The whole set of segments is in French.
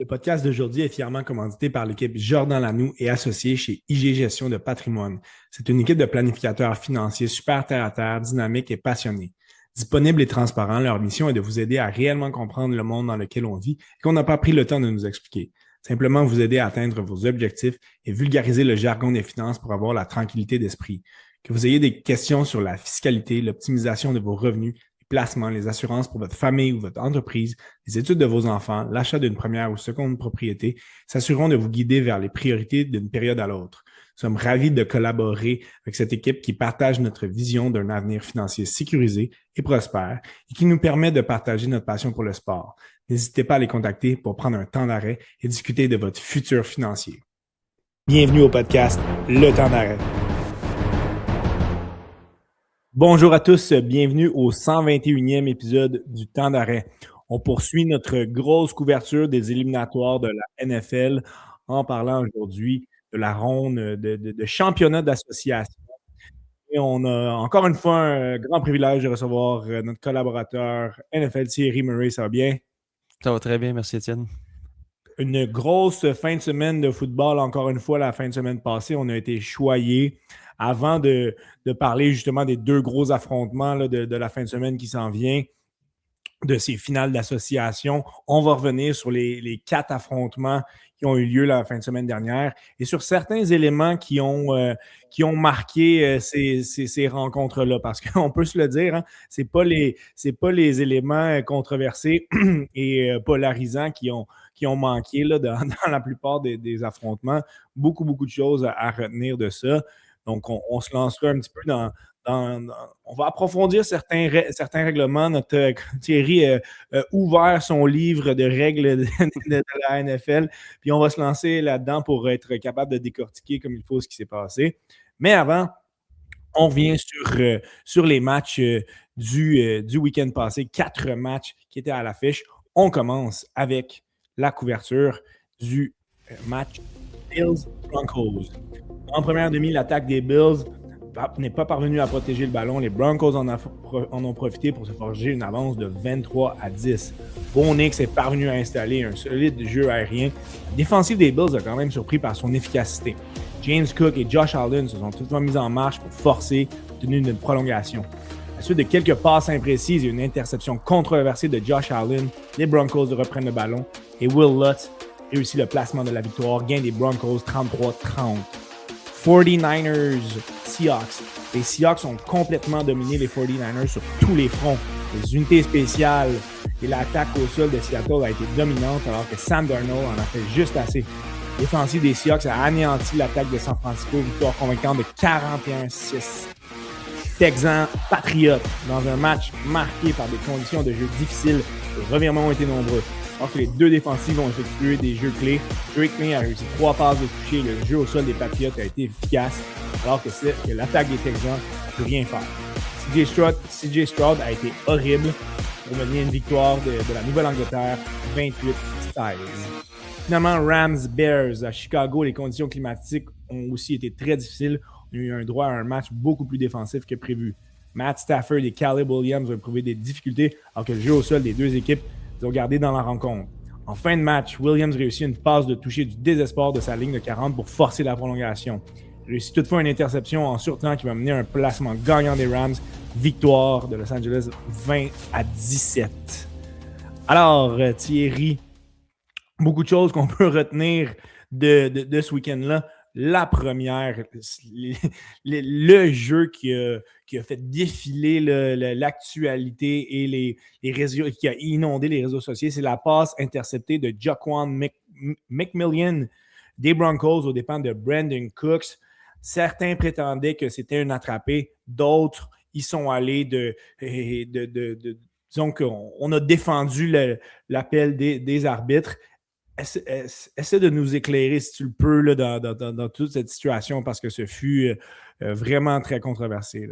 podcast d'aujourd'hui est fièrement commandité par l'équipe Jordan Lanoux et associé chez IG Gestion de Patrimoine. C'est une équipe de planificateurs financiers super terre-à-terre, dynamiques et passionnés. Disponibles et transparents, leur mission est de vous aider à réellement comprendre le monde dans lequel on vit et qu'on n'a pas pris le temps de nous expliquer. Simplement vous aider à atteindre vos objectifs et vulgariser le jargon des finances pour avoir la tranquillité d'esprit. Que vous ayez des questions sur la fiscalité, l'optimisation de vos revenus, placements, les assurances pour votre famille ou votre entreprise, les études de vos enfants, l'achat d'une première ou seconde propriété, s'assureront de vous guider vers les priorités d'une période à l'autre. Nous sommes ravis de collaborer avec cette équipe qui partage notre vision d'un avenir financier sécurisé et prospère et qui nous permet de partager notre passion pour le sport. N'hésitez pas à les contacter pour prendre un temps d'arrêt et discuter de votre futur financier. Bienvenue au podcast Le Temps d'arrêt. Bonjour à tous, bienvenue au 121e épisode du Temps d'arrêt. On poursuit notre grosse couverture des éliminatoires de la NFL en parlant aujourd'hui de la ronde de championnat d'association. Et on a encore une fois un grand privilège de recevoir notre collaborateur NFL Thierry Murray. Ça va bien? Ça va très bien, merci Étienne. Une grosse fin de semaine de football, encore une fois, la fin de semaine passée, on a été choyés. Avant de parler justement des deux gros affrontements là, de la fin de semaine qui s'en vient, de ces finales d'association, on va revenir sur les 4 affrontements qui ont eu lieu la fin de semaine dernière et sur certains éléments qui ont marqué ces rencontres-là. Parce qu'on peut se le dire, hein, c'est pas les éléments controversés et polarisants qui ont manqué là, dans la plupart des affrontements. Beaucoup de choses à retenir de ça. Donc, on se lancera un petit peu on va approfondir certains règlements. Notre Thierry a ouvert son livre de règles de la NFL, puis on va se lancer là-dedans pour être capable de décortiquer comme il faut ce qui s'est passé. Mais avant, on revient sur les matchs du week-end passé. 4 matchs qui étaient à l'affiche. On commence avec la couverture du match Bills-Broncos. En première demi, l'attaque des Bills n'est pas parvenue à protéger le ballon. Les Broncos en ont profité pour se forger une avance de 23-10. Bo Nix est parvenu à installer un solide jeu aérien. La défensive des Bills a quand même surpris par son efficacité. James Cook et Josh Allen se sont toutefois mis en marche pour forcer l'obtenue d'une prolongation. À la suite de quelques passes imprécises et une interception controversée de Josh Allen, les Broncos reprennent le ballon et Will Lutz réussit le placement de la victoire, gain des Broncos 33-30. 49ers, Seahawks. Les Seahawks ont complètement dominé les 49ers sur tous les fronts. Les unités spéciales et l'attaque au sol de Seattle a été dominante alors que Sam Darnold en a fait juste assez. L'offensive des Seahawks a anéanti l'attaque de San Francisco, victoire convaincante de 41-6. Texans Patriots, dans un match marqué par des conditions de jeu difficiles, les revirements ont été nombreux. Alors que les deux défensives ont effectué des jeux clés, Drake May a réussi 3 passes de toucher, le jeu au sol des Patriots a été efficace, alors que l'attaque des Texans n'a pu rien faire. CJ Stroud a été horrible pour mener une victoire de la Nouvelle-Angleterre 28-16. Finalement, Rams-Bears à Chicago, les conditions climatiques ont aussi été très difficiles. On a eu un droit à un match beaucoup plus défensif que prévu. Matt Stafford et Caleb Williams ont éprouvé des difficultés, alors que le jeu au sol des deux équipes les ont gardés dans la rencontre. En fin de match, Williams réussit une passe de toucher du désespoir de sa ligne de 40 pour forcer la prolongation. Il réussit toutefois une interception en surtemps qui va mener à un placement gagnant des Rams. Victoire de Los Angeles 20-17. Alors, Thierry, beaucoup de choses qu'on peut retenir de ce week-end-là. La première, le jeu qui a fait défiler l'actualité et les réseaux, qui a inondé les réseaux sociaux, c'est la passe interceptée de Jaquan McMillian des Broncos aux dépens de Brandon Cooks. Certains prétendaient que c'était un attrapé, d'autres y sont allés disons qu'on a défendu l'appel des arbitres. Essaie de nous éclairer, si tu le peux, là, dans toute cette situation, parce que ce fut vraiment très controversé.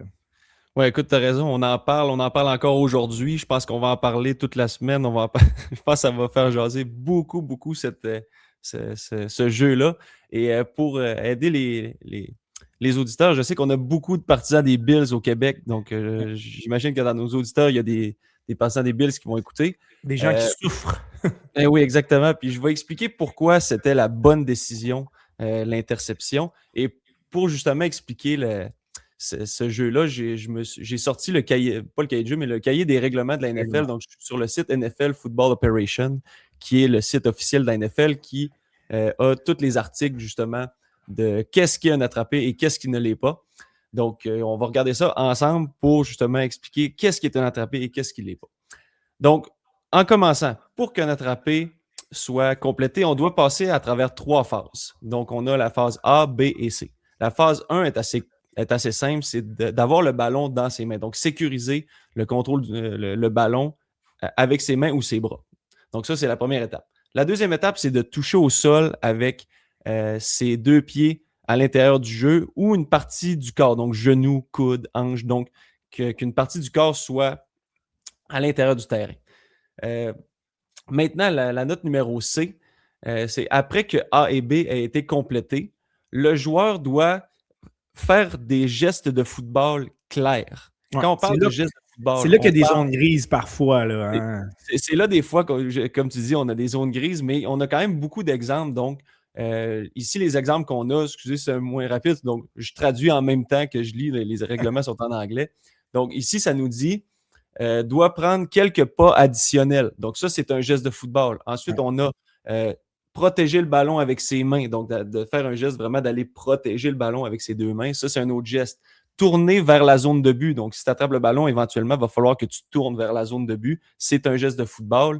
Oui, écoute, tu as raison, on en parle encore aujourd'hui. Je pense qu'on va en parler toute la semaine. Je pense que ça va faire jaser beaucoup ce jeu-là. Et pour aider les auditeurs, je sais qu'on a beaucoup de partisans des Bills au Québec. Donc, j'imagine que dans nos auditeurs, il y a des partisans des Bills qui vont écouter. Des gens qui souffrent. Oui, exactement. Puis je vais expliquer pourquoi c'était la bonne décision, l'interception. Et pour justement expliquer ce jeu-là, j'ai sorti le cahier, pas le cahier de jeu, mais le cahier des règlements de la NFL. Donc, je suis sur le site NFL Football Operation, qui est le site officiel de la NFL qui a tous les articles justement de qu'est-ce qui est un attrapé et qu'est-ce qui ne l'est pas. Donc, on va regarder ça ensemble pour justement expliquer qu'est-ce qui est un attrapé et qu'est-ce qui ne l'est pas. Donc, en commençant, pour qu'un attrapé soit complété, on doit passer à travers 3 phases. Donc, on a la phase A, B et C. La phase 1 est assez simple, c'est d'avoir le ballon dans ses mains. Donc, sécuriser le contrôle le ballon avec ses mains ou ses bras. Donc, ça, c'est la première étape. La deuxième étape, c'est de toucher au sol avec ses 2 pieds à l'intérieur du jeu ou une partie du corps, donc genou, coude, hanche, donc qu'une partie du corps soit à l'intérieur du terrain. Maintenant, la note numéro C, c'est après que A et B aient été complétés, le joueur doit faire des gestes de football clairs. Ouais, Quand on parle de gestes de football, c'est là qu'il y a des zones grises parfois. Là, hein? C'est là des fois, comme tu dis, on a des zones grises, mais on a quand même beaucoup d'exemples. Donc, ici, les exemples qu'on a, excusez, c'est moins rapide, donc je traduis en même temps que je lis, les règlements sont en anglais. Donc, ici, ça nous dit doit prendre quelques pas additionnels. Donc, ça, c'est un geste de football. Ensuite, on a protéger le ballon avec ses mains. Donc, de faire un geste vraiment d'aller protéger le ballon avec ses 2 mains. Ça, c'est un autre geste. Tourner vers la zone de but. Donc, si tu attrapes le ballon, éventuellement, il va falloir que tu tournes vers la zone de but. C'est un geste de football.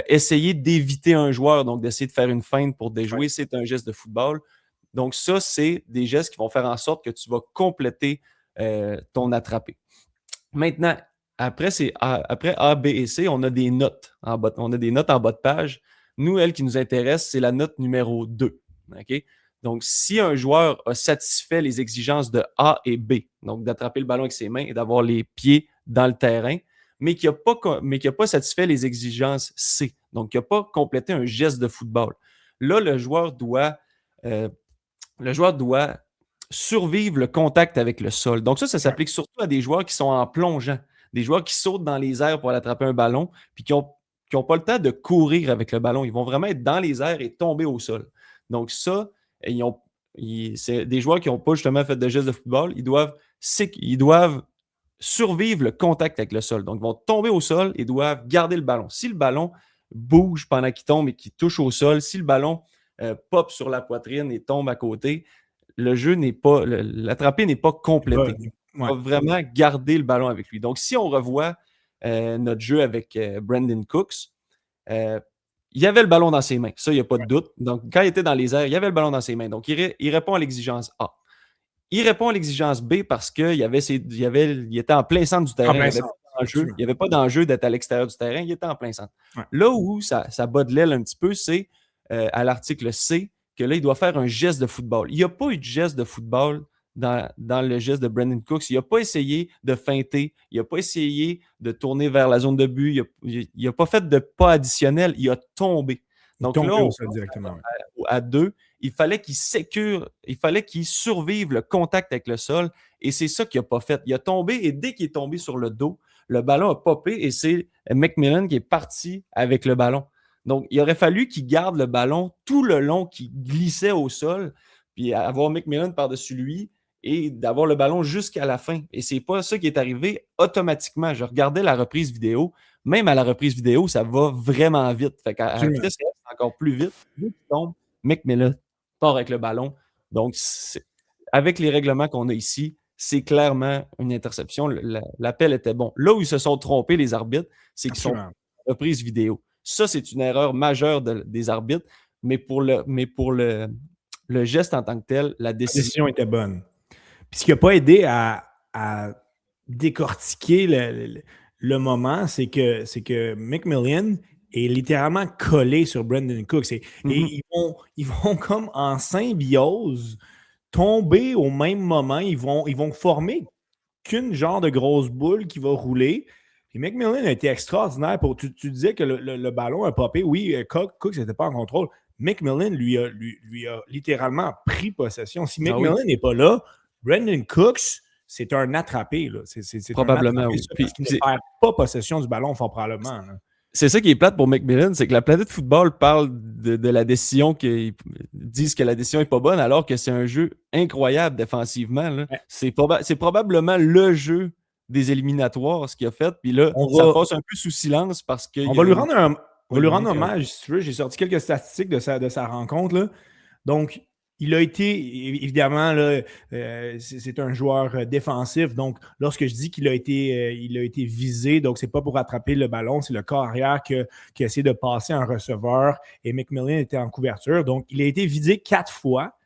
Essayer d'éviter un joueur, donc d'essayer de faire une feinte pour déjouer, c'est un geste de football. Donc, ça, c'est des gestes qui vont faire en sorte que tu vas compléter ton attrapé. Maintenant, après A, B et C, on a des notes en bas, on a des notes en bas de page. Nous, elle qui nous intéresse, c'est la note numéro 2. Okay? Donc, si un joueur a satisfait les exigences de A et B, donc d'attraper le ballon avec ses mains et d'avoir les pieds dans le terrain, mais qui n'a pas satisfait les exigences C, donc qui n'a pas complété un geste de football, là, le joueur doit survivre le contact avec le sol. Donc, ça s'applique surtout à des joueurs qui sont en plongeant, des joueurs qui sautent dans les airs pour aller attraper un ballon, puis qui n'ont pas le temps de courir avec le ballon. Ils vont vraiment être dans les airs et tomber au sol. Donc, ça, c'est des joueurs qui n'ont pas justement fait de gestes de football. Ils doivent survivre le contact avec le sol. Donc, ils vont tomber au sol et doivent garder le ballon. Si le ballon bouge pendant qu'il tombe et qu'il touche au sol, si le ballon pop sur la poitrine et tombe à côté, le jeu n'est pas, l'attrapé n'est pas complété. On va vraiment garder le ballon avec lui. Donc, si on revoit notre jeu avec Brandon Cooks, il avait le ballon dans ses mains. Ça, il n'y a pas de doute. Donc, quand il était dans les airs, il avait le ballon dans ses mains. Donc, il répond à l'exigence A. Il répond à l'exigence B parce qu'il était en plein centre du terrain. Il n'y avait pas d'enjeu d'être à l'extérieur du terrain. Il était en plein centre. Ouais. Là où ça bat de l'aile un petit peu, c'est à l'article C que là, il doit faire un geste de football. Il n'y a pas eu de geste de football dans le geste de Brandon Cooks. Il n'a pas essayé de feinter. Il n'a pas essayé de tourner vers la zone de but. Il n'a pas fait de pas additionnel. Il a tombé. Donc là, à 2, il fallait qu'il survive le contact avec le sol. Et c'est ça qu'il n'a pas fait. Il a tombé et dès qu'il est tombé sur le dos, le ballon a popé et c'est McMillan qui est parti avec le ballon. Donc, il aurait fallu qu'il garde le ballon tout le long qu'il glissait au sol, puis avoir McMillan par-dessus lui et d'avoir le ballon jusqu'à la fin. Et c'est pas ça qui est arrivé automatiquement. Je regardais la reprise vidéo. Même à la reprise vidéo, ça va vraiment vite. Fait qu'à la vitesse, c'est encore plus vite. Dès qu'il tombe, McMillan part avec le ballon. Donc, avec les règlements qu'on a ici, c'est clairement une interception. L'appel était bon. Là où ils se sont trompés, les arbitres, c'est qu'ils sont en reprise vidéo. Ça, c'est une erreur majeure des arbitres, mais pour le geste en tant que tel, la décision était bonne. Puis ce qui n'a pas aidé à décortiquer le moment, c'est que McMillan est littéralement collé sur Brandon Cooks. Et ils vont comme en symbiose tomber au même moment. Ils vont former qu'une genre de grosse boule qui va rouler. Puis McMillan a été extraordinaire. Tu disais que le ballon a popé. Oui, Cooks n'était pas en contrôle. McMillan lui a littéralement pris possession. Si McMillan n'est pas là, Brandon Cooks c'est un attrapé. Là. C'est un Probablement, attrapé oui. parce qu'il ne perd pas possession du ballon, fort probablement. Là. C'est ça qui est plate pour McMillan, c'est que la planète football parle de la décision, qu'ils disent que la décision n'est pas bonne, alors que c'est un jeu incroyable défensivement. Là. Ouais. C'est probablement le jeu des éliminatoires, ce qu'il a fait. Puis là, ça passe un peu sous silence parce que. On va lui rendre hommage, si tu veux. J'ai sorti quelques statistiques de sa rencontre. Là. Donc, il a été, évidemment, là, c'est un joueur défensif. Donc, lorsque je dis qu'il a été visé, donc c'est pas pour attraper le ballon, c'est le corps arrière qui a essayé de passer un receveur et McMillan était en couverture. Donc, il a été visé 4 fois.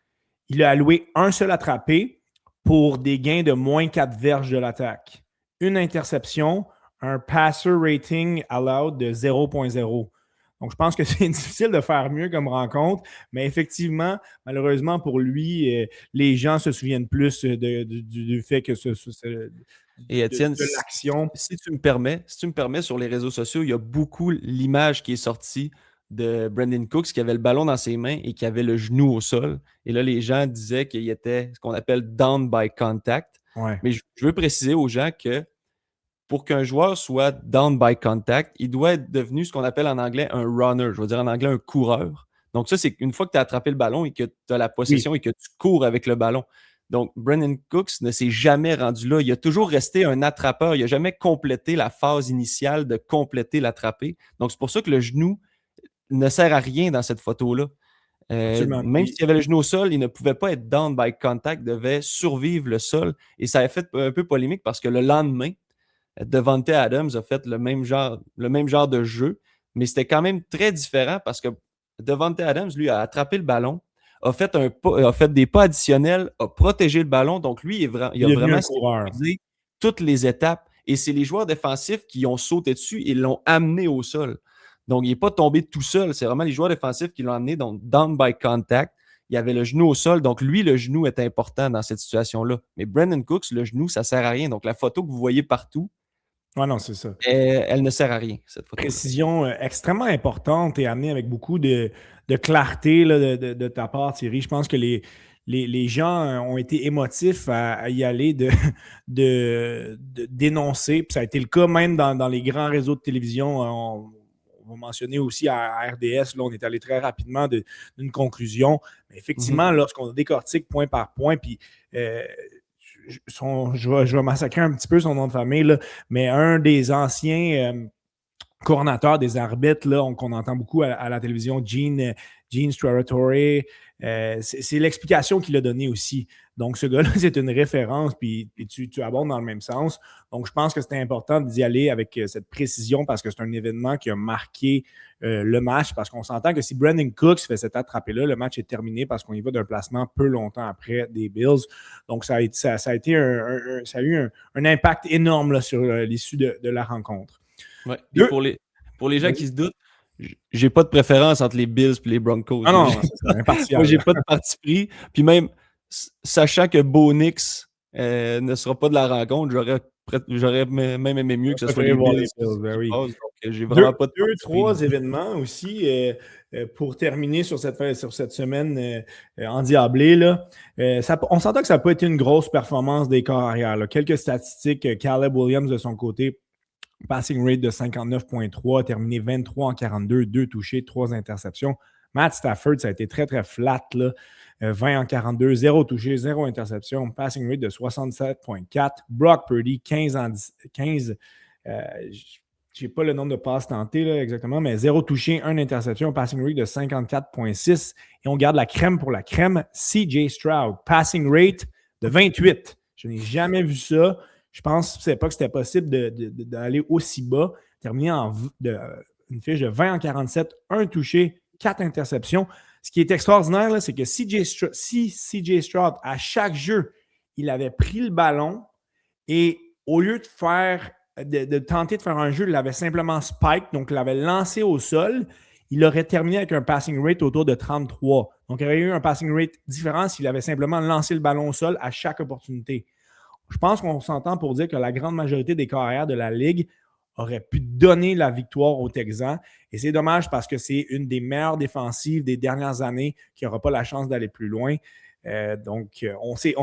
Il a alloué un seul attrapé pour des gains de moins 4 verges de l'attaque. Une interception, un passer rating allowed de 0.0. Donc, je pense que c'est difficile de faire mieux comme rencontre, mais effectivement, malheureusement pour lui, les gens se souviennent plus du fait que Et Étienne, de l'action. si tu me permets, sur les réseaux sociaux, il y a beaucoup l'image qui est sortie de Brandon Cooks qui avait le ballon dans ses mains et qui avait le genou au sol. Et là, les gens disaient qu'il était ce qu'on appelle down by contact. Ouais. Mais je veux préciser aux gens que pour qu'un joueur soit down by contact, il doit être devenu ce qu'on appelle en anglais un runner. Je veux dire en anglais un coureur. Donc ça, c'est une fois que tu as attrapé le ballon et que tu as la possession et que tu cours avec le ballon. Donc, Brandon Cooks ne s'est jamais rendu là. Il a toujours resté un attrapeur. Il n'a jamais complété la phase initiale de compléter l'attrapé. Donc, c'est pour ça que le genou ne sert à rien dans cette photo-là. Même s'il avait le genou au sol, il ne pouvait pas être down by contact, il devait survivre le sol. Et ça a fait un peu polémique parce que le lendemain, Davante Adams a fait le même genre de jeu, mais c'était quand même très différent parce que Davante Adams, lui, a attrapé le ballon, a fait des pas additionnels, a protégé le ballon. Donc, lui, il a vraiment sécurisé toutes les étapes. Et c'est les joueurs défensifs qui ont sauté dessus et l'ont amené au sol. Donc, il n'est pas tombé tout seul. C'est vraiment les joueurs défensifs qui l'ont amené, donc down by contact. Il avait le genou au sol. Donc, lui, le genou est important dans cette situation-là. Mais Brandon Cooks, le genou, ça ne sert à rien. Donc, la photo que vous voyez partout, ouais, non, c'est ça. Elle ne sert à rien, cette photo. Précision extrêmement importante et amenée avec beaucoup de clarté là, de ta part, Thierry. Je pense que les gens ont été émotifs à y aller de dénoncer. Puis ça a été le cas même dans les grands réseaux de télévision. On va mentionner aussi à RDS, là, on est allé très rapidement d'une conclusion. Mais effectivement, lorsqu'on décortique point par point, puis je vais massacrer un petit peu son nom de famille, là, mais un des anciens coordonnateurs des arbitres là, qu'on entend beaucoup à la télévision, Gene Straratore, c'est l'explication qu'il a donnée aussi. Donc, ce gars-là, c'est une référence, puis tu abondes dans le même sens. Donc, je pense que c'était important d'y aller avec cette précision parce que c'est un événement qui a marqué le match, parce qu'on s'entend que si Brandon Cooks fait cet attrapé-là, le match est terminé parce qu'on y va d'un placement peu longtemps après des Bills. Donc, ça a eu un impact énorme là, sur l'issue de la rencontre. Ouais. Pour les gens qui se doutent, j'ai pas de préférence entre les Bills et les Broncos. Ah non, c'est impartial. Moi, j'ai pas de parti pris. Puis même, sachant que Bo Nix ne sera pas de la rencontre, j'aurais même aimé mieux que ce soit les Bills. Oui. Donc, j'ai vraiment pas de trois événements aussi pour terminer sur cette semaine endiablée. Là. On s'entend que ça n'a pas été une grosse performance des corps arrière. Là. Quelques statistiques, Caleb Williams de son côté, passing rate de 59.3, terminé 23 en 42, 2 touchés, 3 interceptions. Matt Stafford, ça a été très, très flat, là. 20 en 42, 0 touché, 0 interception, passing rate de 67.4. Brock Purdy, 15 en 15. Je n'ai pas le nombre de passes tentées là, exactement, mais 0 touché, 1 interception, passing rate de 54.6. Et on garde la crème pour la crème, CJ Stroud, passing rate de 28. Je n'ai jamais vu ça. Je pense pas que c'était possible d'aller aussi bas. Terminé une fiche de 20 en 47, 1 touché, 4 interceptions. Ce qui est extraordinaire, là, c'est que si CJ Stroud, à chaque jeu, il avait pris le ballon et au lieu de tenter de faire un jeu, il l'avait simplement spike, donc il l'avait lancé au sol, il aurait terminé avec un passing rate autour de 33. Donc, il aurait eu un passing rate différent s'il avait simplement lancé le ballon au sol à chaque opportunité. Je pense qu'on s'entend pour dire que la grande majorité des carrières de la Ligue aurait pu donner la victoire aux Texans. Et c'est dommage parce que c'est une des meilleures défensives des dernières années qui n'aura pas la chance d'aller plus loin. Donc, on s'est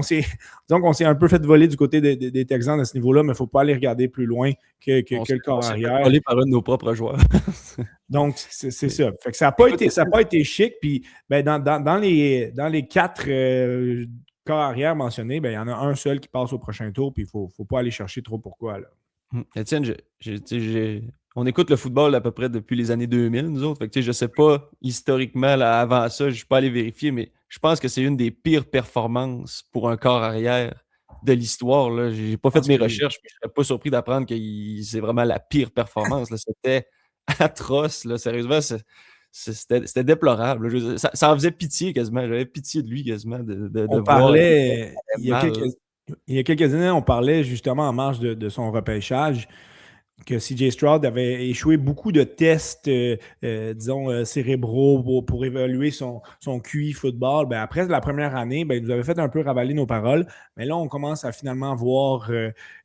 un peu fait voler du côté des Texans à ce niveau-là, mais il ne faut pas aller regarder plus loin que le corps arrière. On s'est fait voler par un de nos propres joueurs. Donc, c'est ça. Fait que ça n'a pas été chic. Puis, ben, dans les 4 corps arrière mentionnés, ben, il y en a un seul qui passe au prochain tour, puis il ne faut pas aller chercher trop pourquoi. Là. Étienne, on écoute le football à peu près depuis les années 2000, nous autres. Fait que, je ne sais pas historiquement, là, avant ça, je ne suis pas allé vérifier, mais je pense que c'est une des pires performances pour un corps arrière de l'histoire. Je n'ai pas fait mes recherches, mais je ne serais pas surpris d'apprendre que c'est vraiment la pire performance. Là. C'était atroce. Là. Sérieusement, c'était déplorable. Ça en faisait pitié quasiment. J'avais pitié de lui quasiment. On parlait, il y a quelques années, on parlait justement en marge de son repêchage que CJ Stroud avait échoué beaucoup de tests, cérébraux pour évaluer son QI football. Ben, après la première année, ben, il nous avait fait un peu ravaler nos paroles. Mais là, on commence à finalement voir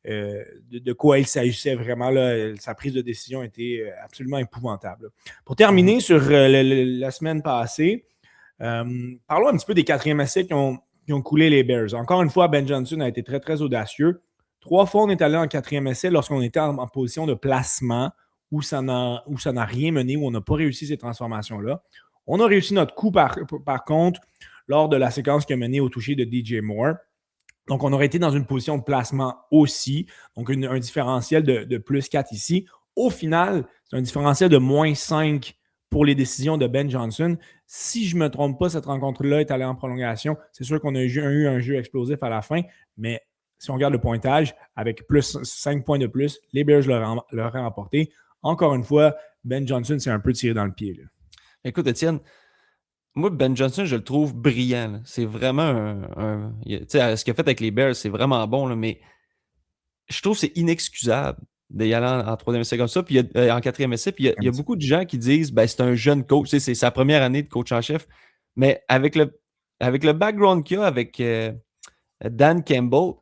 de quoi il s'agissait vraiment. Là. Sa prise de décision était absolument épouvantable. Pour terminer sur la semaine passée, parlons un petit peu des 4e essais qui ont coulé les Bears. Encore une fois, Ben Johnson a été très, très audacieux. 3 fois, on est allé en 4e essai lorsqu'on était en position de placement où ça n'a rien mené, où on n'a pas réussi ces transformations-là. On a réussi notre coup, par contre, lors de la séquence qui a mené au toucher de DJ Moore. Donc, on aurait été dans une position de placement aussi. Donc, un différentiel de plus 4 ici. Au final, c'est un différentiel de moins 5 pour les décisions de Ben Johnson. Si je ne me trompe pas, cette rencontre-là est allée en prolongation. C'est sûr qu'on a eu un jeu explosif à la fin, mais si on regarde le pointage, avec plus 5 points de plus, les Bears l'auraient remporté. Encore une fois, Ben Johnson s'est un peu tiré dans le pied. Là. Écoute, Étienne, moi, Ben Johnson, je le trouve brillant. Là. C'est vraiment ce qu'il a fait avec les Bears, c'est vraiment bon, là, mais je trouve que c'est inexcusable d'y aller en 3e essai comme ça, puis en 4e essai. Puis il y a beaucoup de gens qui disent ben, c'est un jeune coach, c'est sa première année de coach en chef. Mais avec le background qu'il y a avec Dan Campbell,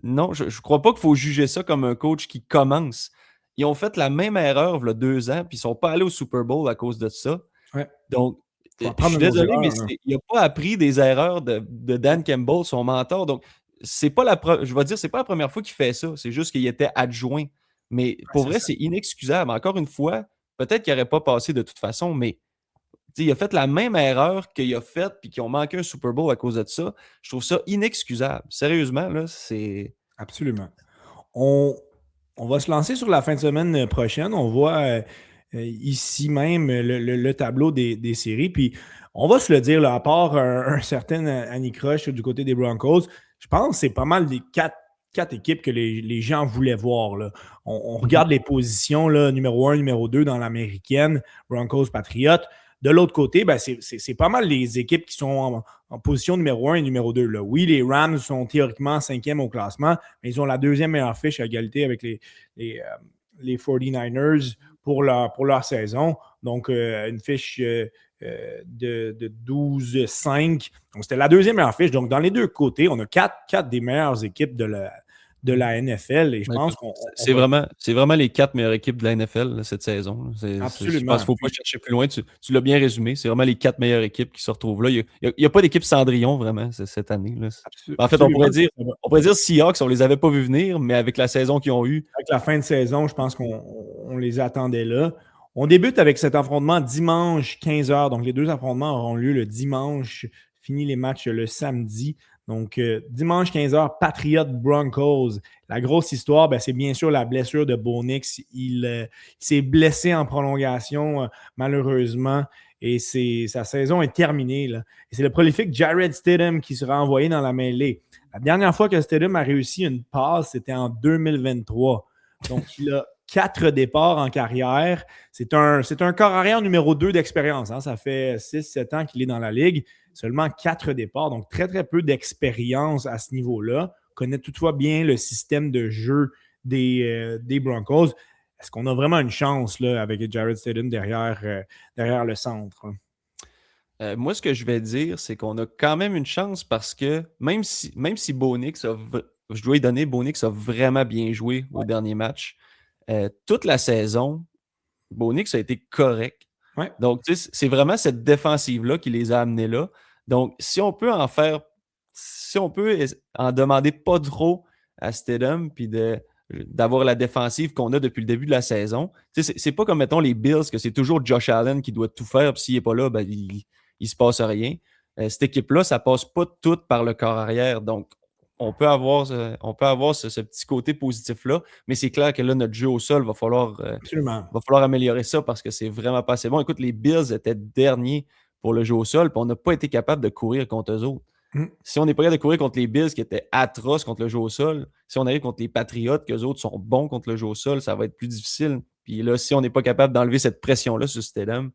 non, je ne crois pas qu'il faut juger ça comme un coach qui commence. Ils ont fait la même erreur il y a 2 ans, puis ils ne sont pas allés au Super Bowl à cause de ça. Ouais. Donc, je suis désolé, mais il n'a pas appris des erreurs de Dan Campbell, son mentor. Donc, c'est pas je vais dire, c'est pas la première fois qu'il fait ça. C'est juste qu'il était adjoint. Mais pour vrai, c'est inexcusable. Encore une fois, peut-être qu'il n'aurait pas passé de toute façon, mais il a fait la même erreur qu'il a faite puis qu'ils ont manqué un Super Bowl à cause de ça. Je trouve ça inexcusable. Sérieusement, là, c'est... Absolument. On va se lancer sur la fin de semaine prochaine. On voit ici même le tableau des séries. Puis on va se le dire, là, à part un certain Annie Crush du côté des Broncos, je pense que c'est pas mal des 4 équipes que les gens voulaient voir. Là. On regarde les positions, là, numéro 1, numéro 2 dans l'américaine, Broncos, Patriots. De l'autre côté, ben c'est pas mal les équipes qui sont en position numéro 1 et numéro 2. Là. Oui, les Rams sont théoriquement 5e au classement, mais ils ont la 2e meilleure fiche à égalité avec les 49ers pour leur saison. Donc, une fiche de 12-5. Donc, c'était la 2e meilleure fiche. Donc, dans les deux côtés, on a 4 des meilleures équipes de la NFL et je pense qu'on... C'est vraiment les 4 meilleures équipes de la NFL là, cette saison. Absolument. Je pense qu'il ne faut pas chercher plus loin. Tu l'as bien résumé. C'est vraiment les 4 meilleures équipes qui se retrouvent là. Il n'y a pas d'équipe Cendrillon vraiment cette année. Là. En fait, on pourrait dire Seahawks, on ne les avait pas vus venir, mais avec la saison qu'ils ont eue. Avec la fin de saison, je pense qu'on les attendait là. On débute avec cet affrontement dimanche 15h. Donc, les 2 affrontements auront lieu le dimanche. Fini les matchs le samedi. Donc, dimanche 15h, Patriots Broncos. La grosse histoire, ben, c'est bien sûr la blessure de Bo Nix. Il s'est blessé en prolongation, malheureusement, et sa saison est terminée. Là. Et c'est le prolifique Jarrett Stidham qui sera envoyé dans la mêlée. La dernière fois que Stidham a réussi une passe, c'était en 2023. Donc, il a 4 départs en carrière. C'est un corps arrière numéro 2 d'expérience. Hein. Ça fait 6-7 ans qu'il est dans la ligue. Seulement 4 départs, donc très, très peu d'expérience à ce niveau-là. Connaît toutefois bien le système de jeu des Broncos. Est-ce qu'on a vraiment une chance là, avec Jarrett Stidham derrière le centre? Moi, ce que je vais dire, c'est qu'on a quand même une chance parce que même si Bo Nix je dois lui donner, Bo Nix a vraiment bien joué au dernier match. Toute la saison, Bo Nix a été correct. Ouais. Donc, c'est vraiment cette défensive-là qui les a amenés là. Donc, si on peut en faire si on peut en demander pas trop à Stidham, puis d'avoir la défensive qu'on a depuis le début de la saison. C'est pas comme, mettons, les Bills, que c'est toujours Josh Allen qui doit tout faire, puis s'il n'est pas là, ben, il se passe rien. Cette équipe-là, ça passe pas tout par le corps arrière. Donc, on peut avoir ce petit côté positif-là, mais c'est clair que là, notre jeu au sol, Absolument. va falloir améliorer ça parce que c'est vraiment pas assez bon. Écoute, les Bills étaient derniers pour le jeu au sol, puis on n'a pas été capable de courir contre eux autres. Si on n'est pas capable de courir contre les Bills qui étaient atroces contre le jeu au sol, si on arrive contre les Patriots, qu'eux autres sont bons contre le jeu au sol, ça va être plus difficile. Puis là, si on n'est pas capable d'enlever cette pression-là sur Stidham,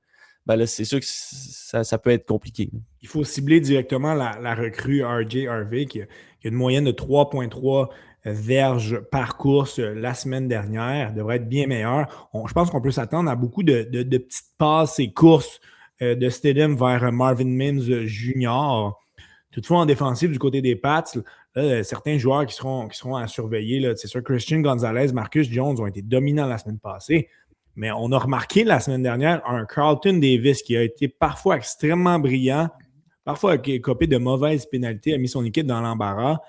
ben là, c'est sûr que ça peut être compliqué. Il faut cibler directement la recrue RJ Harvey qui a une moyenne de 3,3 verges par course la semaine dernière. Elle devrait être bien meilleure. Je pense qu'on peut s'attendre à beaucoup de petites passes et courses de Stidham vers Marvin Mims Jr. Toutefois, en défensive, du côté des Pats, là, certains joueurs qui seront à surveiller, là, c'est sûr, Christian Gonzalez, Marcus Jones ont été dominants la semaine passée. Mais on a remarqué la semaine dernière un Carlton Davis qui a été parfois extrêmement brillant, parfois copé de mauvaises pénalités, a mis son équipe dans l'embarras.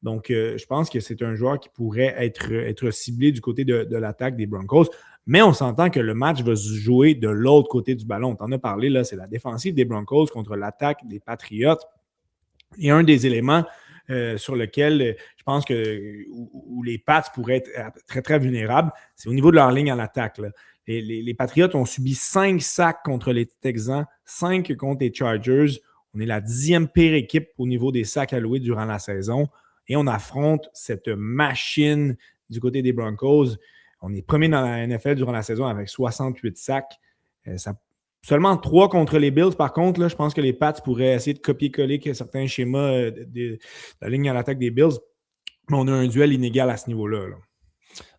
Donc, je pense que c'est un joueur qui pourrait être ciblé du côté de l'attaque des Broncos. Mais on s'entend que le match va se jouer de l'autre côté du ballon. On t'en a parlé, là, c'est la défensive des Broncos contre l'attaque des Patriots. Et un des éléments sur lequel je pense que où les Pats pourraient être très, très vulnérables, c'est au niveau de leur ligne à l'attaque. Là. Les Patriots ont subi 5 sacs contre les Texans, 5 contre les Chargers. On est la 10e pire équipe au niveau des sacs alloués durant la saison. Et on affronte cette machine du côté des Broncos. On est premier dans la NFL durant la saison avec 68 sacs. Seulement 3 contre les Bills. Par contre, là, je pense que les Pats pourraient essayer de copier-coller certains schémas de la ligne à l'attaque des Bills. Mais on a un duel inégal à ce niveau-là. Là.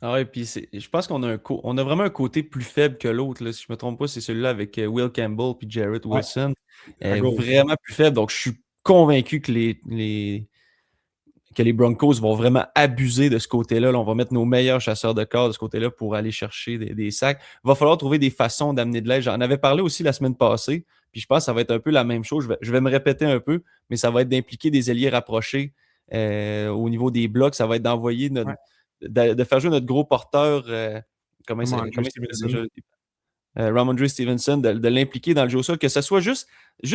Ah ouais, puis je pense qu'on a on a vraiment un côté plus faible que l'autre. Si je ne me trompe pas, c'est celui-là avec Will Campbell puis Jarrett Wilson. Ouais, vraiment plus faible. Donc, je suis convaincu que les Broncos vont vraiment abuser de ce côté-là. Là, on va mettre nos meilleurs chasseurs de corps de ce côté-là pour aller chercher des sacs. Il va falloir trouver des façons d'amener de l'aide. J'en avais parlé aussi la semaine passée, puis je pense que ça va être un peu la même chose. Je vais me répéter un peu, mais ça va être d'impliquer des ailiers rapprochés au niveau des blocs. Ça va être d'envoyer de faire jouer notre gros porteur, comment il s'appelle déjà? Ramondre Stevenson, de l'impliquer dans le jeu au sol, que ce soit juste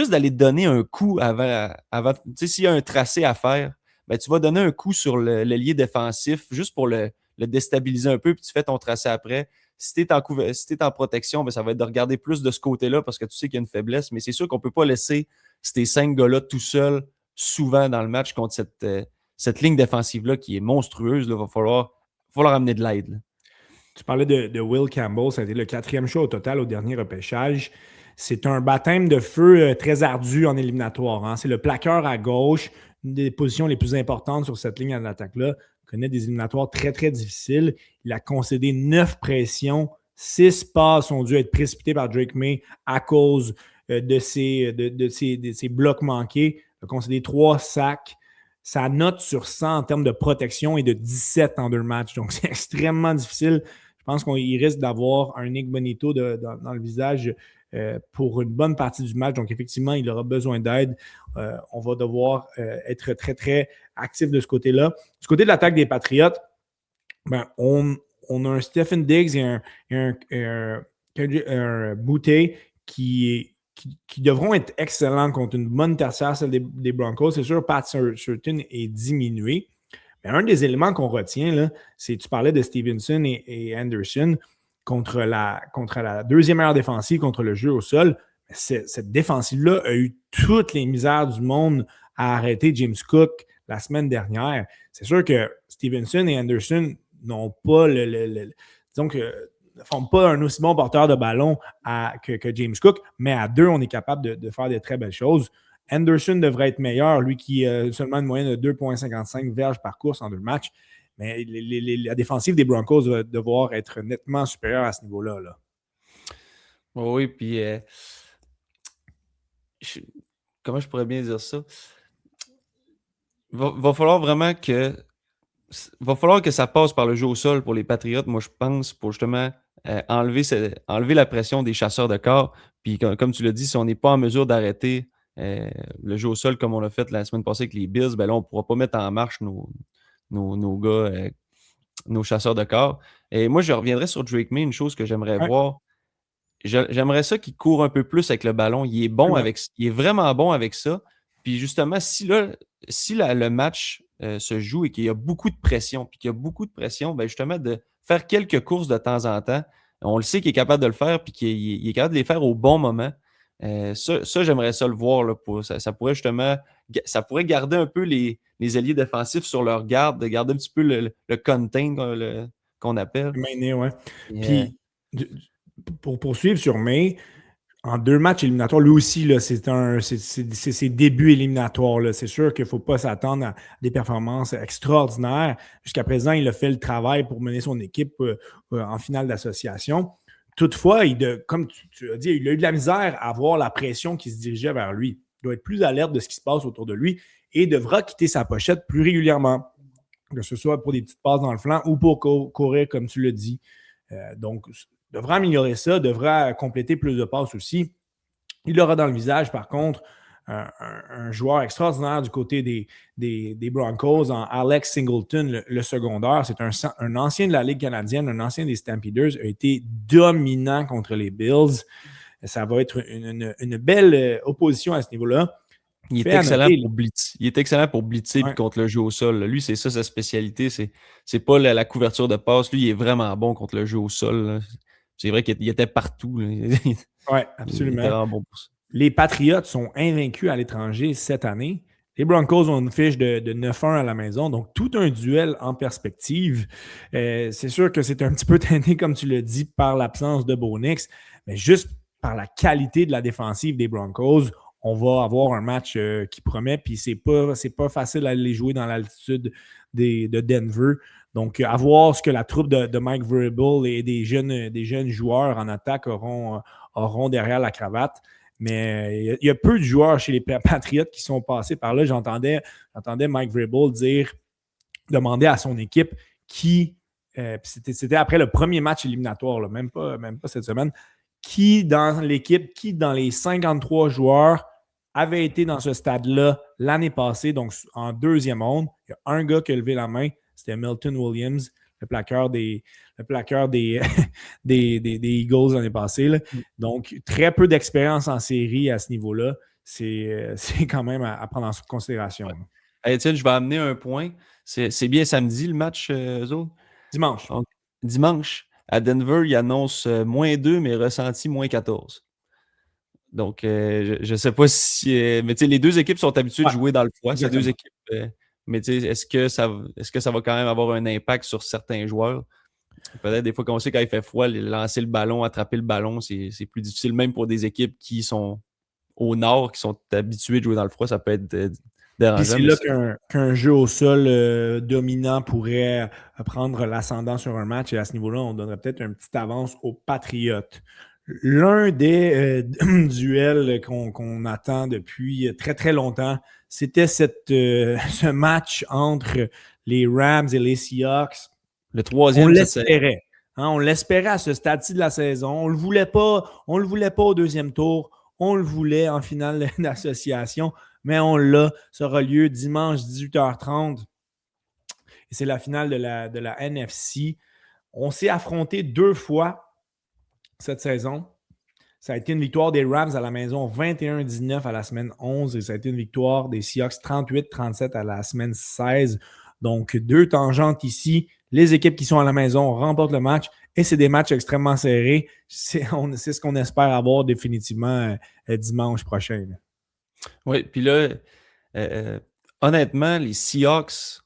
d'aller donner un coup avant. Tu sais, s'il y a un tracé à faire, ben, tu vas donner un coup sur l'ailier défensif juste pour le déstabiliser un peu, puis tu fais ton tracé après. Si tu es en protection, ben, ça va être de regarder plus de ce côté-là parce que tu sais qu'il y a une faiblesse, mais c'est sûr qu'on ne peut pas laisser ces 5 gars-là tout seuls souvent dans le match contre cette ligne défensive-là qui est monstrueuse. Il va falloir amener de l'aide. Là. Tu parlais de Will Campbell, ça a été le 4e choix au total au dernier repêchage. C'est un baptême de feu très ardu en éliminatoire. Hein. C'est le plaqueur à gauche, une des positions les plus importantes sur cette ligne d'attaque-là. Il connaît des éliminatoires très, très difficiles. Il a concédé 9 pressions. 6 passes ont dû être précipitées par Drake May à cause de ses blocs manqués. Il a concédé 3 sacs. Sa note sur 100 en termes de protection est de 17 en 2 matchs. Donc, c'est extrêmement difficile. Je pense qu'il risque d'avoir un Nick Bonito dans le visage pour une bonne partie du match. Donc, effectivement, il aura besoin d'aide. On va devoir être très, très actif de ce côté-là. Du côté de l'attaque des Patriots, ben, on a un Stephen Diggs et un Boutte qui devront être excellents contre une bonne tertiaire, celle des Broncos. C'est sûr, Pat Surtain est diminué. Mais un des éléments qu'on retient, là, c'est tu parlais de Stevenson et Anderson contre la deuxième meilleure défensive contre le jeu au sol. Cette défensive-là a eu toutes les misères du monde à arrêter James Cook la semaine dernière. C'est sûr que Stevenson et Anderson n'ont pas disons que ne font pas un aussi bon porteur de ballon que James Cook, mais à 2, on est capable de faire des très belles choses. Anderson devrait être meilleur, lui qui a seulement une moyenne de 2,55 verges par course en 2 matchs. Mais la défensive des Broncos va devoir être nettement supérieure à ce niveau-là. Là. Oui, puis comment je pourrais bien dire ça? Va falloir vraiment que ça passe par le jeu au sol pour les Patriots, moi je pense, pour justement enlever la pression des chasseurs de corps. Puis comme tu l'as dit, si on n'est pas en mesure d'arrêter Le jeu au sol, comme on l'a fait la semaine passée avec les Bills, ben là, on ne pourra pas mettre en marche nos gars, nos chasseurs de corps. Et moi, je reviendrai sur Drake May, une chose que j'aimerais Ouais, voir. J'aimerais ça qu'il court un peu plus avec le ballon. Il est vraiment bon avec ça. Puis justement, si le match se joue et qu'il y a beaucoup de pression, ben justement, de faire quelques courses de temps en temps. On le sait qu'il est capable de le faire, puis qu'il est capable de les faire au bon moment. Ça, j'aimerais ça le voir. Là, ça pourrait justement, ça pourrait garder un peu les alliés défensifs sur leur garde, de garder un petit peu le contain qu'on appelle. Mainé, ouais. Et, Puis, pour poursuivre sur May, en 2 matchs éliminatoires, lui aussi, là, c'est ses débuts éliminatoires. Là. C'est sûr qu'il ne faut pas s'attendre à des performances extraordinaires. Jusqu'à présent, il a fait le travail pour mener son équipe en finale d'association. Toutefois, comme tu as dit, il a eu de la misère à voir la pression qui se dirigeait vers lui. Il doit être plus alerte de ce qui se passe autour de lui et devra quitter sa pochette plus régulièrement, que ce soit pour des petites passes dans le flanc ou pour courir, comme tu l'as dit. Donc, devra améliorer ça, devra compléter plus de passes aussi. Il aura dans le visage, par contre, un joueur extraordinaire du côté des Broncos, en Alex Singleton, le secondaire. C'est un ancien de la Ligue canadienne, un ancien des Stampeders, a été dominant contre les Bills. Ça va être une belle opposition à ce niveau-là. Il est excellent pour blitzer. Il est excellent pour blitzer puis contre le jeu au sol. Lui, c'est ça sa spécialité. C'est pas la couverture de passe. Lui, il est vraiment bon contre le jeu au sol. Là. C'est vrai qu'il était partout. Oui, absolument. Il était vraiment bon pour ça. Les Patriots sont invaincus à l'étranger cette année. Les Broncos ont une fiche de 9-1 à la maison, donc tout un duel en perspective. C'est sûr que c'est un petit peu teinté, comme tu l'as dit, par l'absence de Bo Nix, mais juste par la qualité de la défensive des Broncos, on va avoir un match qui promet, puis c'est pas facile à les jouer dans l'altitude de Denver. Donc, à voir ce que la troupe de Mike Vrabel et des jeunes joueurs en attaque auront derrière la cravate. Mais il y a peu de joueurs chez les Patriots qui sont passés par là. J'entendais Mike Vrabel demander à son équipe c'était après le premier match éliminatoire, là, même pas cette semaine, qui dans l'équipe, qui dans les 53 joueurs avait été dans ce stade-là l'année passée, donc en deuxième ronde. Il y a un gars qui a levé la main, c'était Milton Williams, le plaqueur des Eagles l'année passée. Là. Donc, très peu d'expérience en série à ce niveau-là. C'est quand même à prendre en considération. Ouais. Hey, Étienne, je vais amener un point. C'est bien samedi le match, eux autres? Dimanche. Donc, dimanche, à Denver, ils annoncent -2, mais ressenti -14. Donc, je ne sais pas si. Mais tu sais, les deux équipes sont habituées de jouer dans le froid. Ces deux équipes. Mais tu sais, est-ce que ça va quand même avoir un impact sur certains joueurs? Peut-être des fois qu'on sait quand il fait froid, lancer le ballon, attraper le ballon, c'est plus difficile, même pour des équipes qui sont au nord, qui sont habituées de jouer dans le froid, ça peut être dérangeant. Puis c'est là qu'un jeu au sol dominant pourrait prendre l'ascendant sur un match, et à ce niveau-là, on donnerait peut-être une petite avance aux Patriotes. L'un des duels qu'on attend depuis très, très longtemps, c'était ce match entre les Rams et les Seahawks. Le troisième, on l'espérait. On l'espérait à ce stade-ci de la saison. On ne le voulait pas au deuxième tour. On le voulait en finale d'association, mais on l'a. Ça aura lieu dimanche 18h30. Et c'est la finale de la NFC. On s'est affronté 2 fois cette saison. Ça a été une victoire des Rams à la maison 21-19 à la semaine 11 et ça a été une victoire des Seahawks 38-37 à la semaine 16. Donc, 2 tangentes ici. Les équipes qui sont à la maison remportent le match et c'est des matchs extrêmement serrés. C'est ce qu'on espère avoir définitivement dimanche prochain. Là. Oui, puis là, honnêtement, les Seahawks,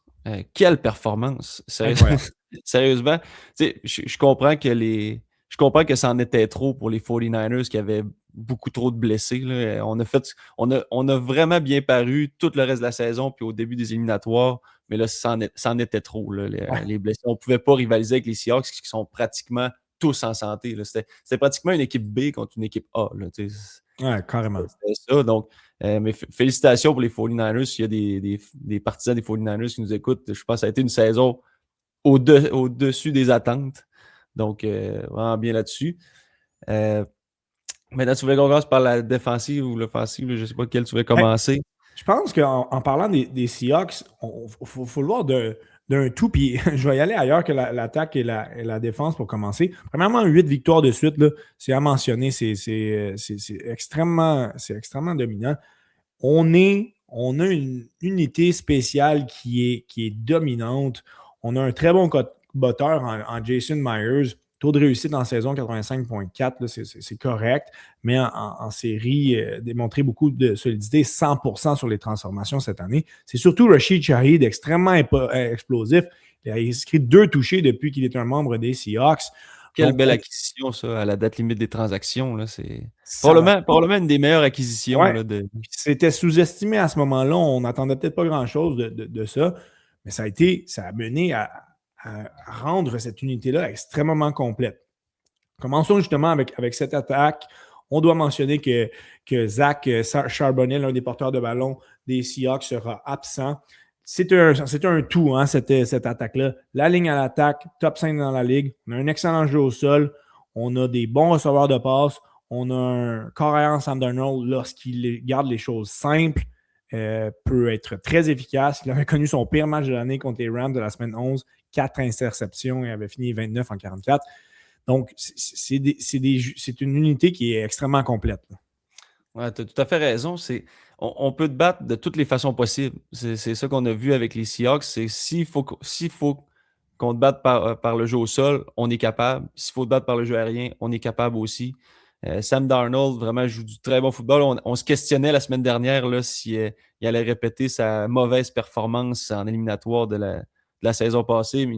quelle performance! Sérieusement, je comprends que ça en était trop pour les 49ers qui avaient beaucoup trop de blessés. Là. On a vraiment bien paru tout le reste de la saison puis au début des éliminatoires, mais là, ça en était trop, là, les blessés. On ne pouvait pas rivaliser avec les Seahawks qui sont pratiquement tous en santé. Là. C'était pratiquement une équipe B contre une équipe A. Là, ouais, carrément. C'était ça. Donc, mais félicitations pour les 49ers. S'il y a des partisans des 49ers qui nous écoutent, je pense que ça a été une saison au-dessus des attentes. Donc, vraiment bien là-dessus. Maintenant, tu voulais qu'on commence par la défensive ou l'offensive, je ne sais pas quelle tu voulais Ben, commencer. je pense qu'en parlant des Seahawks, il faut le voir d'un tout. Puis je vais y aller ailleurs que l'attaque et la défense pour commencer. Premièrement, 8 victoires de suite, là, c'est à mentionner. C'est extrêmement dominant. On a une unité spéciale qui est dominante. On a un très bon botteur en Jason Myers. Taux de réussite en saison 85,4, c'est correct, mais en série, démontré beaucoup de solidité, 100% sur les transformations cette année. C'est surtout Rashid Shaheed, extrêmement explosif. Il a inscrit 2 touchés depuis qu'il est un membre des Seahawks. Quelle Donc, belle acquisition, ça, à la date limite des transactions. Là, c'est ça va. probablement une des meilleures acquisitions. Ouais. Là, de... C'était sous-estimé à ce moment-là. On n'attendait peut-être pas grand-chose de ça, mais ça a mené à rendre cette unité-là extrêmement complète. Commençons justement avec cette attaque. On doit mentionner que Zach Charbonnet, l'un des porteurs de ballon des Seahawks, sera absent. C'est un tout, hein, cette attaque-là. La ligne à l'attaque, top 5 dans la ligue. On a un excellent jeu au sol. On a des bons receveurs de passe. On a un corps arrière en Sam Darnold, lorsqu'il garde les choses simples, peut être très efficace. Il avait connu son pire match de l'année contre les Rams de la semaine 11, 4 interceptions et avait fini 29 en 44. Donc, c'est une unité qui est extrêmement complète. Ouais, tu as tout à fait raison. On peut te battre de toutes les façons possibles. C'est ça qu'on a vu avec les Seahawks. C'est s'il faut qu'on te batte par le jeu au sol, on est capable. S'il faut te battre par le jeu aérien, on est capable aussi. Sam Darnold vraiment joue du très bon football. On se questionnait la semaine dernière là, si il allait répéter sa mauvaise performance en éliminatoire de la saison passée, mais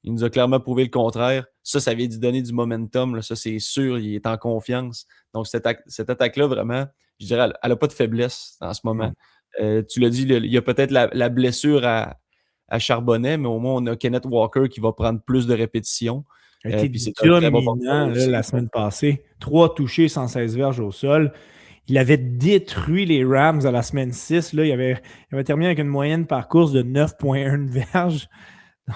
il nous a clairement prouvé le contraire. Ça vient d'y donner du momentum. Là. Ça, c'est sûr, il est en confiance. Donc, cette attaque-là, vraiment, je dirais, elle n'a pas de faiblesse en ce moment. Tu l'as dit, il y a peut-être la blessure à Charbonnet, mais au moins, on a Kenneth Walker qui va prendre plus de répétitions. Il a été Puis c'est un très bon porteur dominant là, aussi. la semaine passée. 3 touchés, 116 verges au sol. Il avait détruit les Rams à la semaine 6. Là. Il avait terminé avec une moyenne par course de 9,1 verges.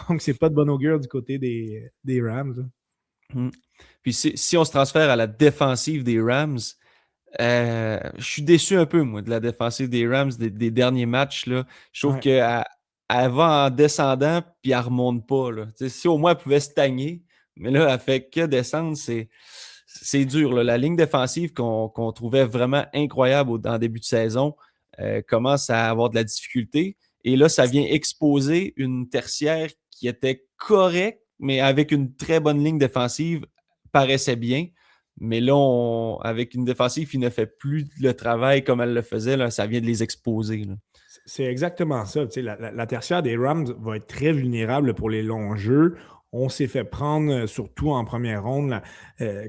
Donc, c'est pas de bon augure du côté des Rams. Là. Puis si on se transfère à la défensive des Rams, je suis déçu un peu, moi, de la défensive des Rams des derniers matchs. Là. Je trouve qu'elle va en descendant, puis elle ne remonte pas. Là. Si au moins elle pouvait stagner, mais là, elle fait que descendre, c'est dur. Là. La ligne défensive qu'on trouvait vraiment incroyable en début de saison commence à avoir de la difficulté. Et là, ça vient exposer une tertiaire qui était correcte, mais avec une très bonne ligne défensive, paraissait bien. Mais là, avec une défensive qui ne fait plus le travail comme elle le faisait, là, ça vient de les exposer. Là. C'est exactement ça. La tertiaire des Rams va être très vulnérable pour les longs jeux. On s'est fait prendre, surtout en première ronde,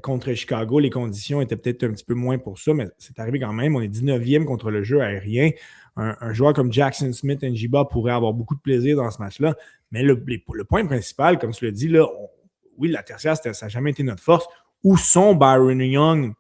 contre Chicago. Les conditions étaient peut-être un petit peu moins pour ça, mais c'est arrivé quand même. On est 19e contre le jeu aérien. Un joueur comme Jackson Smith Njiba pourrait avoir beaucoup de plaisir dans ce match-là. Mais le point principal, comme tu l'as dit, là, oui, la tertiaire, ça n'a jamais été notre force. Où sont Byron Young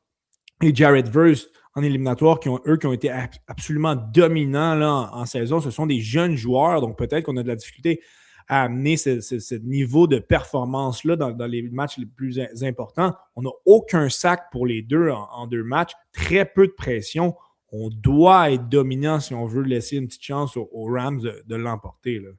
et Jared Verse en éliminatoire qui ont été absolument dominants là, en saison? Ce sont des jeunes joueurs, donc peut-être qu'on a de la difficulté à amener ce niveau de performance-là dans les matchs les plus importants. On n'a aucun sac pour les deux en 2 matchs, très peu de pression. On doit être dominant si on veut laisser une petite chance aux Rams de l'emporter. Là.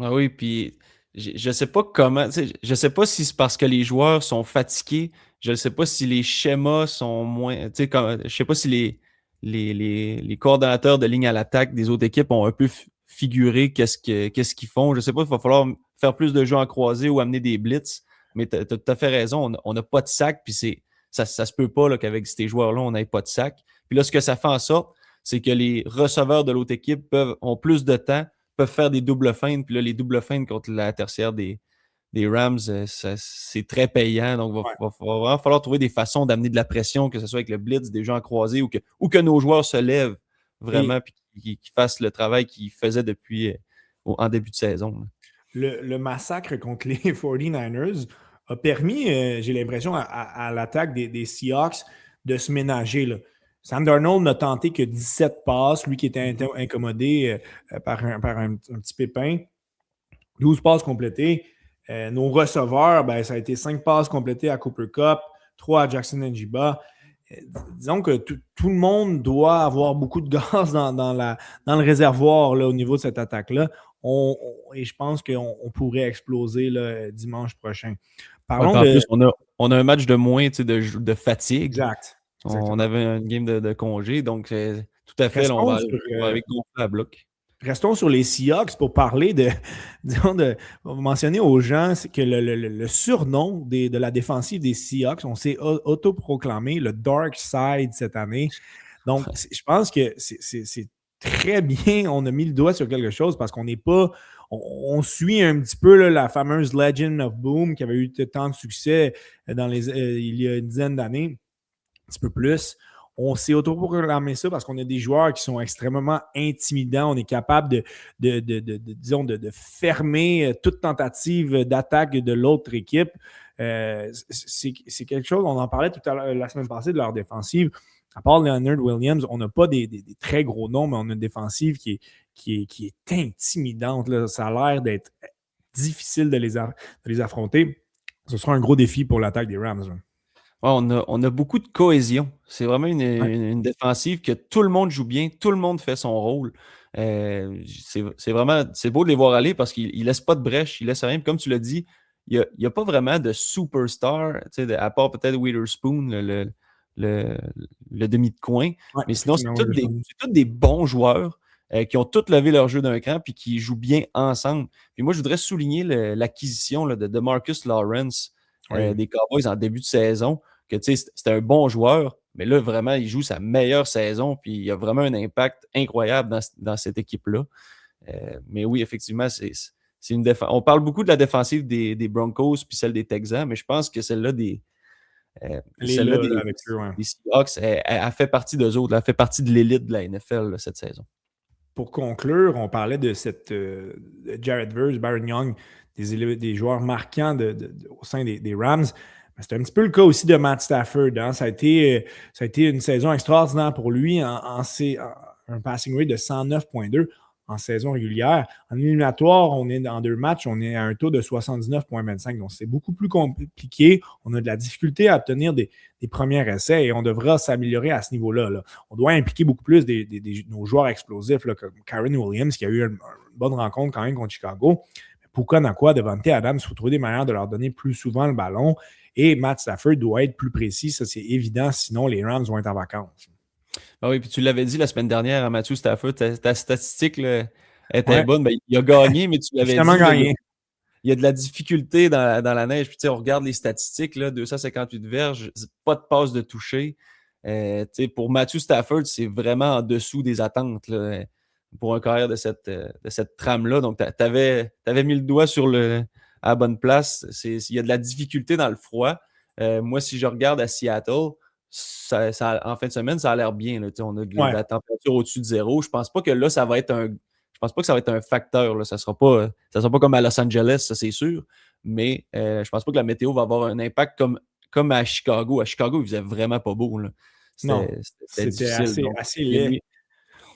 Ah oui, puis je ne sais pas comment, je ne sais pas si c'est parce que les joueurs sont fatigués, je ne sais pas si les schémas sont moins, je ne sais pas si les coordonnateurs de ligne à l'attaque des autres équipes ont un peu figuré qu'est-ce qu'ils font. Je ne sais pas, il va falloir faire plus de jeux en croisé ou amener des blitz, mais tu as tout à fait raison, on n'a pas de sac, puis ça se peut pas là, qu'avec ces joueurs-là, on n'ait pas de sac. Puis là, ce que ça fait en sorte, c'est que les receveurs de l'autre équipe ont plus de temps, peuvent faire des doubles feintes. Puis là, les doubles feintes contre la tertiaire des Rams, c'est très payant. Donc, va vraiment falloir trouver des façons d'amener de la pression, que ce soit avec le blitz, des gens croisés ou que nos joueurs se lèvent vraiment et qu'ils fassent le travail qu'ils faisaient depuis en début de saison. Le massacre contre les 49ers a permis, j'ai l'impression, à l'attaque des Seahawks de se ménager. Là. Sam Darnold n'a tenté que 17 passes, lui qui était incommodé par un petit pépin. 12 passes complétées. Nos receveurs, ça a été 5 passes complétées à Cooper Kupp, 3 à Jackson Njiba. disons que tout le monde doit avoir beaucoup de gaz dans le réservoir là, au niveau de cette attaque-là. Et je pense qu'on pourrait exploser là, dimanche prochain. Ouais, Parlons en de... plus, on a un match de moins de fatigue. Exact. On Exactement. avait une game de congé, donc tout à fait, là, Restons sur, on va avec gonflé à bloc. Restons sur les Seahawks pour parler de, disons, on va mentionner aux gens que le surnom de la défensive des Seahawks, on s'est autoproclamé le Dark Side cette année. Donc, je pense que c'est très bien, on a mis le doigt sur quelque chose parce qu'on n'est pas, on suit un petit peu là, la fameuse Legend of Boom qui avait eu tant de succès il y a une dizaine d'années, un petit peu plus. On s'est autoproclamé ça parce qu'on a des joueurs qui sont extrêmement intimidants. On est capable disons, de fermer toute tentative d'attaque de l'autre équipe. C'est quelque chose, on en parlait tout à l'heure la semaine passée de leur défensive. À part Leonard Williams, on n'a pas des très gros noms, mais on a une défensive qui est intimidante. Là. Ça a l'air d'être difficile de les affronter. Ce sera un gros défi pour l'attaque des Rams. Là. Ouais, on a beaucoup de cohésion. C'est vraiment Ouais. une défensive que tout le monde joue bien, tout le monde fait son rôle. C'est vraiment, c'est beau de les voir aller parce qu'ils ne laissent pas de brèche, ils laissent rien. Puis comme tu l'as dit, il n'y a pas vraiment de superstar, à part peut-être Witherspoon, le, le demi de coin. Ouais, Mais sinon, effectivement, c'est tous des bons joueurs qui ont tous levé leur jeu d'un cran puis qui jouent bien ensemble. Puis moi, je voudrais souligner l'acquisition de Marcus Lawrence oui. des Cowboys en début de saison que c'était un bon joueur, mais là, vraiment, il joue sa meilleure saison, puis il a vraiment un impact incroyable dans cette équipe-là. Mais oui, effectivement, c'est une défense. On parle beaucoup de la défensive des Broncos puis celle des Texans, mais je pense que celle-là Là, avec eux, ouais. des Seahawks, elle fait partie d'eux autres. Elle fait partie de l'élite de la NFL là, cette saison. Pour conclure, on parlait de Jared Verse, Byron Young, des joueurs marquants au sein des Rams. C'est un petit peu le cas aussi de Matt Stafford. Hein. Ça a été une saison extraordinaire pour lui un passing rate de 109,2 en saison régulière. En éliminatoire, on est dans 2 matchs, on est à un taux de 79,25. Donc, c'est beaucoup plus compliqué. On a de la difficulté à obtenir des premiers essais et on devra s'améliorer à ce niveau-là. Là. On doit impliquer beaucoup plus nos joueurs explosifs, là, comme Kyren Williams, qui a eu une bonne rencontre quand même contre Chicago. Puka Nacua, Devontae Adams, il faut trouver des manières de leur donner plus souvent le ballon. Et Matt Stafford doit être plus précis, ça c'est évident, sinon les Rams vont être en vacances. Ah oui, puis tu l'avais dit la semaine dernière à Matthew Stafford, ta statistique là, était Ouais, bonne. Ben, il a gagné, mais tu l'avais justement dit, là, gagné. il y a de la difficulté dans la neige. Puis, on regarde les statistiques, là, 258 verges, pas de passe de toucher. Pour Matthew Stafford, c'est vraiment en dessous des attentes là, pour un carrière de cette trame-là. Donc, tu avais mis le doigt à la bonne place. Il y a de la difficulté dans le froid. Moi, si je regarde à Seattle, en fin de semaine, ça a l'air bien. Là, on a de la température au-dessus de zéro. Je pense pas que là, ça va être je pense pas que ça va être un facteur. Là. Ça sera pas comme à Los Angeles, ça c'est sûr. Mais je pense pas que la météo va avoir un impact comme à Chicago. À Chicago, il faisait vraiment pas beau. Là. Non, C'était difficile. assez laid.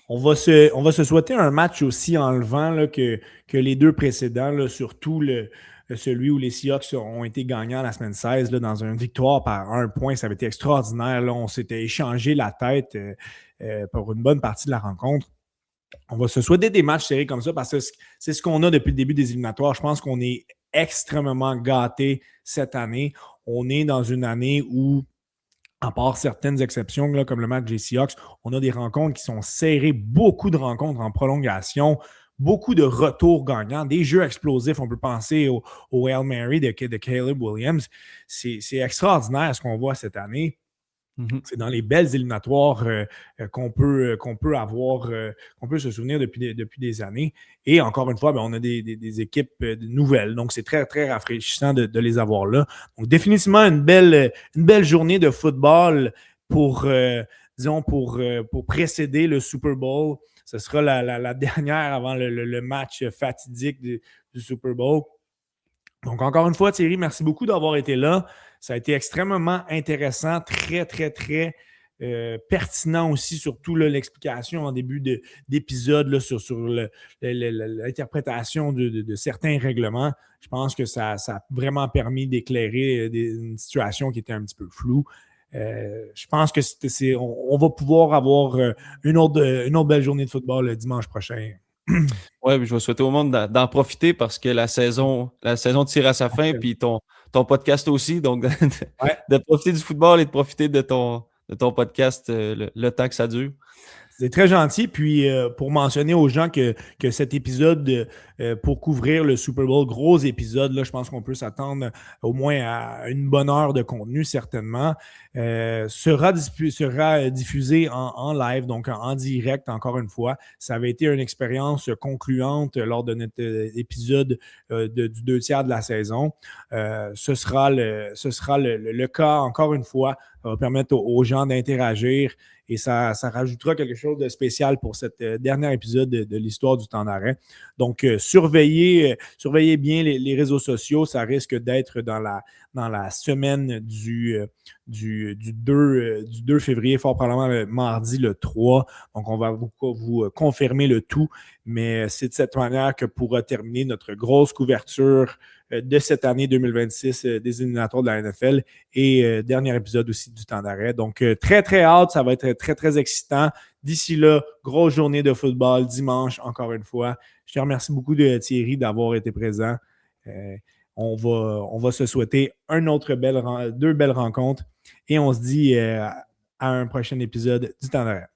On va se souhaiter un match aussi enlevant là, que les deux précédents, là, surtout celui où les Seahawks ont été gagnants la semaine 16 là, dans une victoire par 1 point. Ça avait été extraordinaire. Là. On s'était échangé la tête pour une bonne partie de la rencontre. On va se souhaiter des matchs serrés comme ça parce que c'est ce qu'on a depuis le début des éliminatoires. Je pense qu'on est extrêmement gâtés cette année. On est dans une année où, à part certaines exceptions, là, comme le match des Seahawks, on a des rencontres qui sont serrées, beaucoup de rencontres en prolongation, beaucoup de retours gagnants, des jeux explosifs. On peut penser au Hail Mary de Caleb Williams. C'est extraordinaire ce qu'on voit cette année. Mm-hmm. C'est dans les belles éliminatoires qu'on peut avoir, qu'on peut se souvenir depuis des années. Et encore une fois, on a des équipes nouvelles. Donc, c'est très, très rafraîchissant de les avoir là. Donc, définitivement, une belle journée de football pour précéder le Super Bowl. Ce sera la dernière avant le match fatidique du Super Bowl. Donc, encore une fois, Thierry, merci beaucoup d'avoir été là. Ça a été extrêmement intéressant, très, très, très pertinent aussi, surtout là, l'explication en début d'épisode là, sur l'interprétation de certains règlements. Je pense que ça a vraiment permis d'éclairer une situation qui était un petit peu floue. Je pense que on va pouvoir avoir une autre belle journée de football le dimanche prochain. Ouais, je vais souhaiter au monde d'en profiter parce que la saison tire à sa fin, puis ton podcast aussi. Donc, Ouais. de profiter du football et de profiter de ton podcast le temps que ça dure. C'est très gentil. Puis, pour mentionner aux gens que cet épisode, pour couvrir le Super Bowl, gros épisode, là, je pense qu'on peut s'attendre au moins à une bonne heure de contenu, certainement, sera diffusé en live, donc en direct, encore une fois. Ça avait été une expérience concluante lors de notre épisode du 2 tiers de la saison. Ce sera le cas, encore une fois. Ça va permettre aux gens d'interagir et ça rajoutera quelque chose de spécial pour cet dernier épisode de l'histoire du temps d'arrêt. Donc, surveillez bien les réseaux sociaux. Ça risque d'être dans la semaine du 2 février, fort probablement le mardi le 3. Donc, on va vous confirmer le tout. Mais c'est de cette manière que pourra terminer notre grosse couverture de cette année 2026 des éliminatoires de la NFL et dernier épisode aussi du temps d'arrêt. Donc, très, très hâte. Ça va être très, très excitant. D'ici là, grosse journée de football dimanche, encore une fois. Je te remercie beaucoup, Thierry, d'avoir été présent. On va se souhaiter deux belles rencontres et on se dit à un prochain épisode du temps d'arrêt.